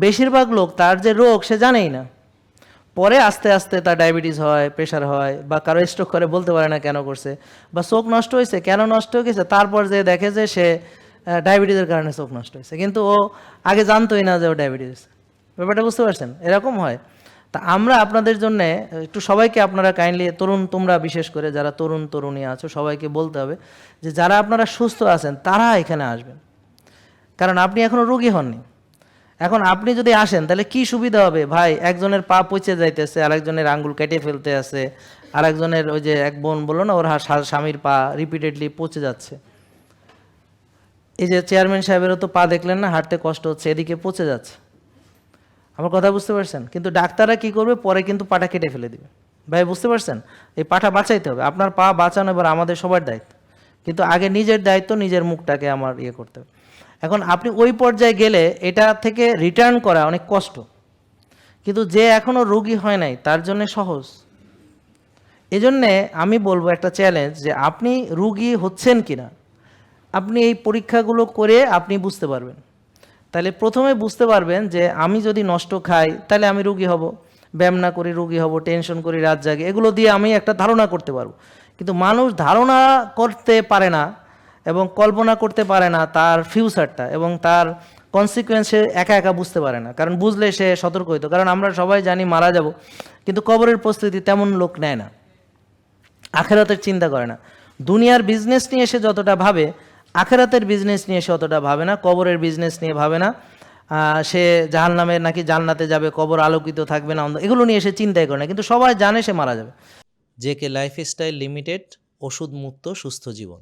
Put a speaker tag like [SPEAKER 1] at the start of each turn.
[SPEAKER 1] বেশিরভাগ লোক তার যে রোগ সে জানেই না, পরে আস্তে আস্তে তার ডায়াবেটিস হয়, প্রেশার হয়, বা কারো স্ট্রোক করে বলতে পারে না কেন করছে, বা চোখ নষ্ট হয়েছে কেন নষ্ট হয়ে গেছে, তারপর যে দেখে যে সে ডায়াবেটিসের কারণে চোখ নষ্ট হয়েছে, কিন্তু ও আগে জানতোই না যে ও ডায়াবেটিস। ব্যাপারটা বুঝতে পারছেন? এরকম হয়। তা আমরা আপনাদের জন্য একটু সবাইকে, আপনারা কাইন্ডলি, তোমরা বিশেষ করে যারা তরুণী আছো, সবাইকে বলতে হবে যে যারা আপনারা সুস্থ আছেন তারা এখানে আসবেন, কারণ আপনি এখনও রোগী হননি। এখন আপনি যদি আসেন তাহলে কি সুবিধা হবে ভাই? একজনের পা পচে যাইতেছে, আরেকজনের আঙ্গুল কেটে ফেলতে আছে, আরেকজনের ওই যে এক বোন বললো না ওর স্বামীর পা রিপিটেডলি পচে যাচ্ছে, এই যে চেয়ারম্যান সাহেবেরও তো পা দেখলেন না, হাঁটতে কষ্ট হচ্ছে, এদিকে পচে যাচ্ছে। আমার কথা বুঝতে পারছেন? কিন্তু ডাক্তাররা কি করবে, পরে কিন্তু পাটা কেটে ফেলে দিবে। ভাই বুঝতে পারছেন? এই পাটা বাঁচাইতে হবে, আপনার পা বাঁচানো এবার আমাদের সবার দায়িত্ব, কিন্তু আগে নিজের দায়িত্ব, নিজের মুখটাকে আমার করতে হবে। এখন আপনি ওই পর্যায়ে গেলে এটা থেকে রিটার্ন করা অনেক কষ্ট, কিন্তু যে এখনও রোগী হয় নাই তার জন্য সহজ। এজন্যে আমি বলবো একটা চ্যালেঞ্জ, যে আপনি রোগী হচ্ছেন কিনা আপনি এই পরীক্ষাগুলো করে আপনি বুঝতে পারবেন। তাহলে প্রথমে বুঝতে পারবেন যে আমি যদি নষ্ট খাই তাহলে আমি রোগী হব, ব্যায়াম না করি রোগী হব, টেনশন করি রাত জাগে, এগুলো দিয়ে আমি একটা ধারণা করতে পারবো। কিন্তু মানুষ ধারণা করতে পারে না এবং কল্পনা করতে পারে না তার ফিউচারটা এবং তার কনসিকুয়েন্সে একা একা বুঝতে পারে না, কারণ বুঝলে সে সতর্ক হইতো। কারণ আমরা সবাই জানি মারা যাব, কিন্তু কবরের প্রস্তুতি তেমন লোক নেয় না, আখেরাতের চিন্তা করে না। দুনিয়ার বিজনেস নিয়ে এসে যতটা ভাবে, আখেরাতের বিজনেস নিয়ে এসে অতটা ভাবে না, কবরের বিজনেস নিয়ে ভাবে না। সে জাহান্নামে নাকি জান্নাতে যাবে, কবর আলোকিত থাকবে না, এগুলো নিয়ে এসে চিন্তাই করে না, কিন্তু সবাই জানে সে মারা যাবে।
[SPEAKER 2] জেকে লাইফস্টাইল লিমিটেড, ওষুধ মুক্ত সুস্থ জীবন।